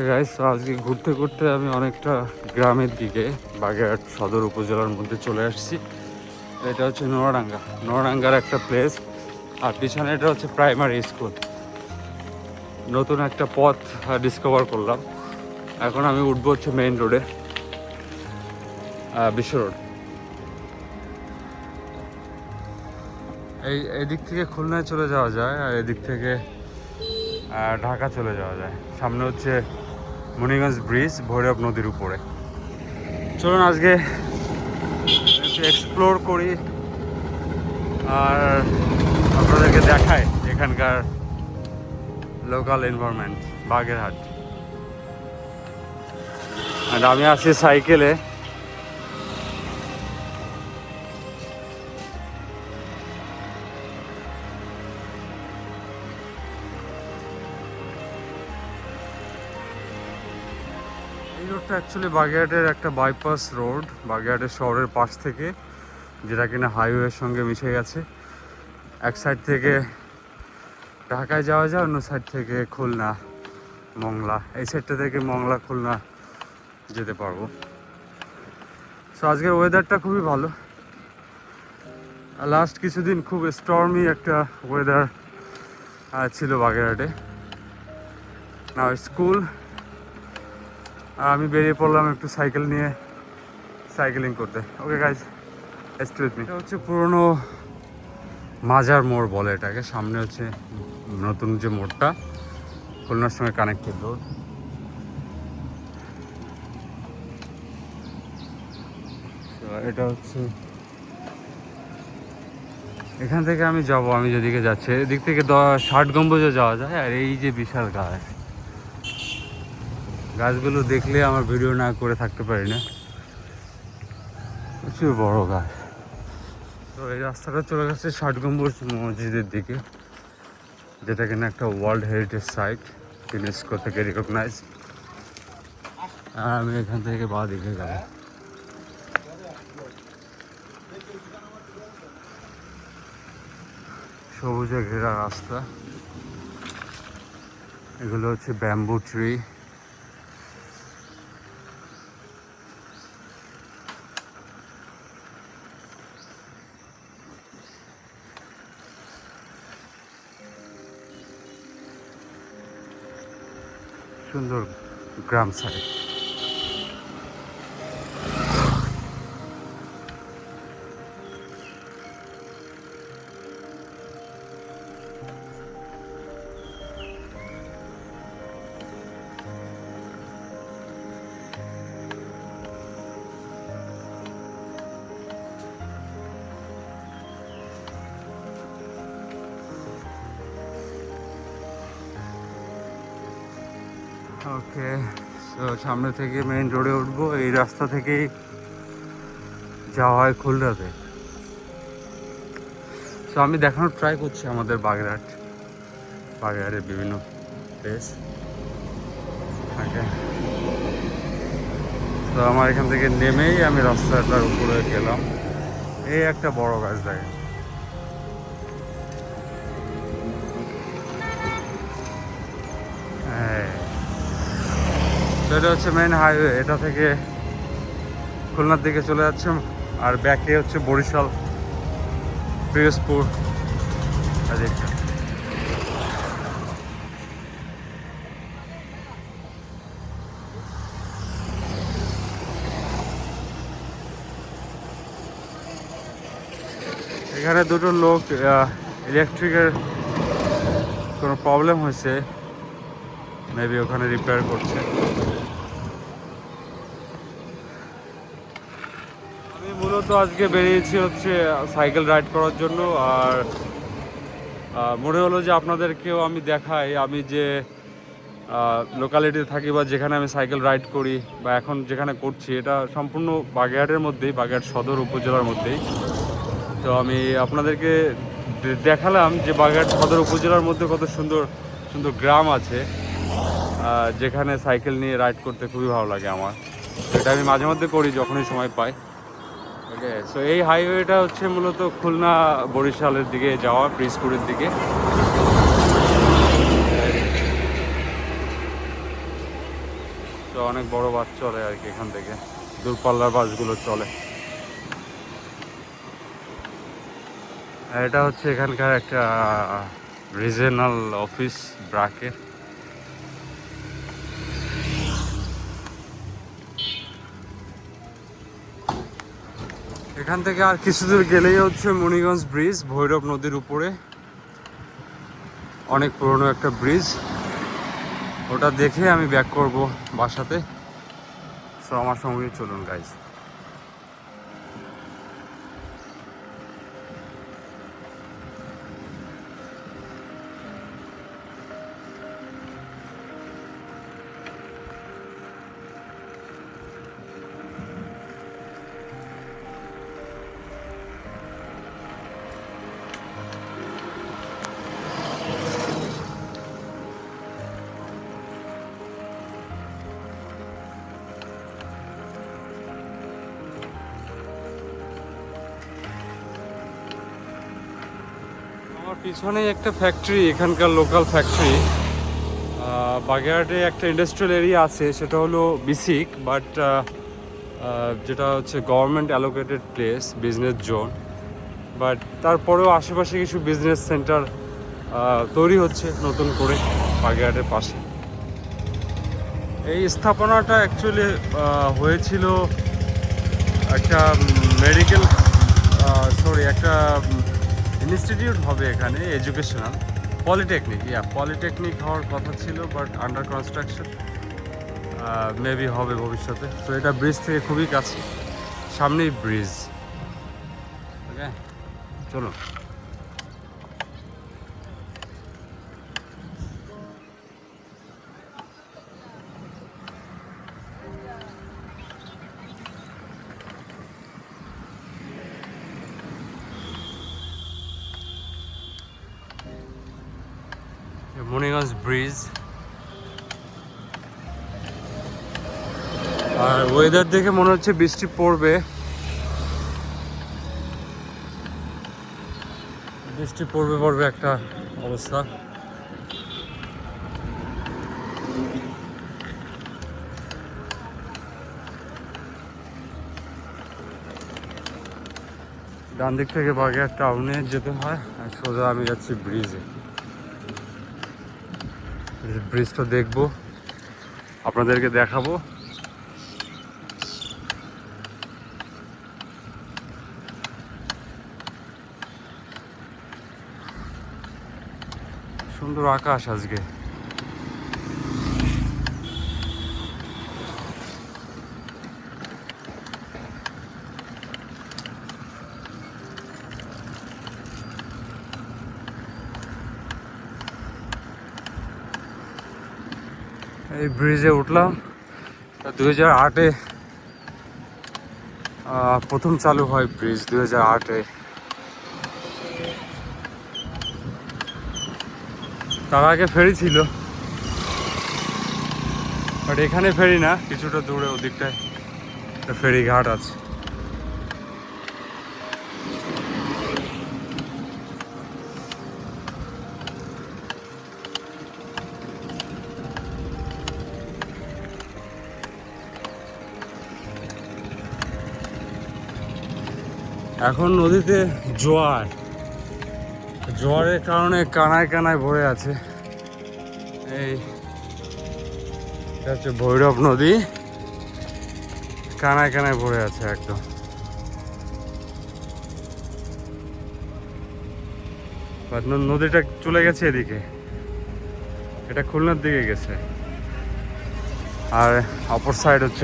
Guys, আজকে ঘুরতে ঘুরতে আমি অনেকটা গ্রামের দিকে বাগেরহাট সদর উপজেলার মধ্যে চলে আসছি। এটা হচ্ছে নোয়াডাঙ্গার একটা প্লেস, আর পিছনে এটা হচ্ছে প্রাইমারি স্কুল। নতুন একটা পথ ডিসকভার করলাম। এখন আমি উঠবো হচ্ছে মেইন রোডে, বিশ্ব রোড। এই দিক থেকে খুলনায় চলে যাওয়া যায়, আর এদিক থেকে ঢাকা চলে যাওয়া যায়। সামনে হচ্ছে মণিগঞ্জ ব্রিজ, ভৈরব নদীর উপরে। চলুন আজকে একটু এক্সপ্লোর করি আর আপনাদেরকে দেখাই এখানকার লোকাল এনভায়রনমেন্ট বাগেরহাট। আর আমি আছি সাইকেলে। এই রোডটা অ্যাকচুয়ালি বাগেরহাটের একটা বাইপাস রোড, বাগেরহাটের শহরের পাশ থেকে, যেটা কিনা হাইওয়ের সঙ্গে মিশে গেছে। এক সাইড থেকে ঢাকায় যাওয়া যায়, অন্য সাইড থেকে খুলনা, মংলা। এই সাইডটা থেকে মংলা, খুলনা যেতে পারবো। সো আজকের ওয়েদারটা খুবই ভালো। লাস্ট কিছুদিন খুব স্টর্মি একটা ওয়েদার ছিল বাগেরহাটে। না স্কুল, আর আমি বেরিয়ে পড়লাম একটু সাইকেল নিয়ে সাইকেলিং করতে। Okay guys, excuse me. এটা হচ্ছে পুরনো মাজার মোড় বলে এটাকে। সামনে হচ্ছে নতুন যে মোড়টা, খুলনার সঙ্গে কানেক্টেড রোড। এটা হচ্ছে, এখান থেকে আমি যাব, আমি যেদিকে যাচ্ছি এদিক থেকে 60 গম্বুজে যাওয়া যায়। আর এই যে বিশাল গাছ, গাছগুলো দেখলে আমার ভিডিও না করে থাকতে পারি না, প্রচুর বড় গাছ। তো এই রাস্তাটা চলে গেছে 60 গম্বুজ মসজিদের দিকে, যেটা কিনা একটা ওয়ার্ল্ড হেরিটেজ সাইট, ইউনেস্কো থেকে রিকগনাইজ। আর আমি এখান থেকে বা দিকে যাব। সবুজে ঘেরা রাস্তা, এগুলো হচ্ছে ব্যাম্বু ট্রি। সুন্দর গ্রাম সাইড। ওকে, তো সামনে থেকে মেইন রোডে উঠবো। এই রাস্তা থেকেই যাওয়া হয় খুলনাতে। তো আমি দেখানোর ট্রাই করছি আমাদের বাগেরহাটের বিভিন্ন প্লেস। ওকে, তো আমার এখান থেকে নেমেই আমি রাস্তাটার উপরে গেলাম। এই একটা বড় গাছ দেখেন। হ্যাঁ, তো এটা হচ্ছে মেইন হাইওয়ে। এটা থেকে খুলনার দিকে চলে যাচ্ছে, আর ব্যাকে হচ্ছে বরিশাল, পিরোজপুর। এখানে দুটো লোক ইলেকট্রিকের কোনো প্রবলেম হয়েছে, মেবি ওখানে রিপেয়ার করছে। আমি মূলত আজকে বেরিয়েছি হচ্ছে সাইকেল রাইড করার জন্য। আর মনে হলো যে আপনাদেরকেও আমি দেখাই, আমি যে লোকালিটিতে থাকি বা যেখানে আমি সাইকেল রাইড করি বা এখন যেখানে করছি, এটা সম্পূর্ণ বাগেরহাটের মধ্যেই, বাগেরহাট সদর উপজেলার মধ্যেই। তো আমি আপনাদেরকে দেখালাম যে বাগেরহাট সদর উপজেলার মধ্যে কত সুন্দর সুন্দর গ্রাম আছে, যেখানে সাইকেল নিয়ে রাইড করতে খুবই ভালো লাগে আমার। এটা আমি মাঝে মধ্যে করি যখনই সময় পাই। ওকে, সো এই হাইওয়েটা হচ্ছে মূলত খুলনা বরিশালের দিকে যাওয়া, পিরোজপুরের দিকে। অনেক বড় বাস চলে আর কি, এখান থেকে দূরপাল্লার বাসগুলো চলে। এটা হচ্ছে এখানকার একটা রিজিওনাল অফিস ব্র্যাকের। এখান থেকে আর কিছু দূর গেলেই হচ্ছে মুনিগঞ্জ ব্রিজ, ভৈরব নদীর উপরে অনেক পুরনো একটা ব্রিজ। ওটা দেখে আমি ব্যাক করব বাসাতে। সো আমার সঙ্গে চলুন গাইজ। আমার পিছনেই একটা ফ্যাক্টরি, এখানকার লোকাল ফ্যাক্টরি। বাগেরহাটে একটা ইন্ডাস্ট্রিয়াল এরিয়া আছে, সেটা হলো বিসিক, বাট যেটা হচ্ছে government allocated place, business zone. But তারপরেও আশেপাশে কিছু বিজনেস সেন্টার তৈরি হচ্ছে নতুন করে বাগেরহাটের পাশে। এই স্থাপনাটা অ্যাকচুয়ালি হয়েছিল একটা মেডিকেল, একটা ইনস্টিটিউট হবে এখানে, এডুকেশনাল পলিটেকনিক। পলিটেকনিক হওয়ার কথা ছিল, বাট আন্ডার কনস্ট্রাকশন, মেবি হবে ভবিষ্যতে। তো এটা ব্রিজ থেকে খুবই কাছে, সামনেই ব্রিজ। ওকে, চলো। মুনিগঞ্জ ব্রিজ। আর ওয়েদার দেখে মনে হচ্ছে বৃষ্টি পড়বে, পড়বে একটা অবস্থা। ডান দিক থেকে বাগেরহাট টাউনে যেতে হয়, আর সোজা আমি যাচ্ছি ব্রিজে। ব্রিজটা দেখবো, আপনাদেরকে দেখাবো। সুন্দর আকাশ আজকে। এই ব্রিজে উঠলাম 2008-এ, প্রথম চালু হয় ব্রিজ 2008-এ। তার আগে ফেরি ছিল, বাট এখানে ফেরি না, কিছুটা দূরে ওদিকটায় একটা ফেরি ঘাট আছে। এখন নদীতে জোয়ারের কারণে কানায় কানায় ভরে আছে। এই এটা হচ্ছে ভৈরব নদী, কানায় কানায় ভরে আছে একদম। নদীটা চলে গেছে এদিকে, এটা খুলনার দিকে গেছে। আর অপর সাইড হচ্ছে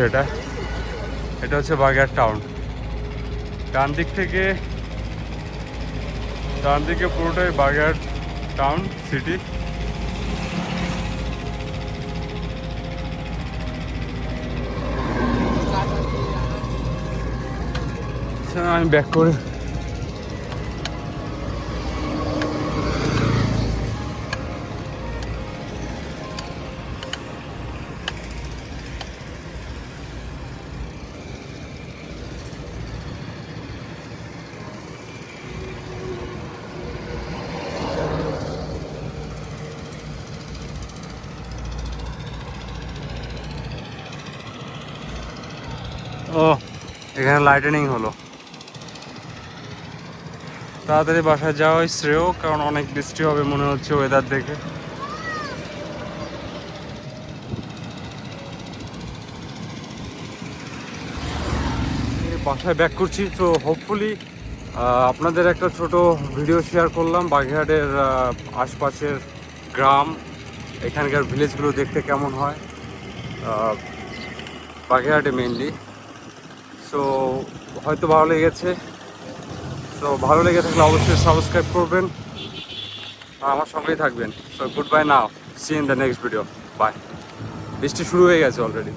এটা হচ্ছে বাগেরহাট টাউন। ডান দিকে পুরোটাই বাগেরহাট টাউন সিটি। আমি ব্যাক করে ও, এখানে লাইটেনিং হলো। তাড়াতাড়ি বাসায় যাওয়াই শ্রেয়, কারণ অনেক বৃষ্টি হবে মনে হচ্ছে ওয়েদার দেখে। বাসায় ব্যাক করছি, তো হোপফুলি আপনাদের একটা ছোট ভিডিও শেয়ার করলাম বাগেরহাটের আশপাশের গ্রাম, এখানকার ভিলেজগুলো দেখতে কেমন হয় বাগেরহাটে মেইনলি। সো হয়তো ভালো লেগেছে, সো ভালো লেগে থাকলে অবশ্যই সাবস্ক্রাইব করবেন আর আমার সঙ্গেই থাকবেন। So good bye now, see in the next video, bye. বৃষ্টি শুরু হয়ে গেছে অলরেডি।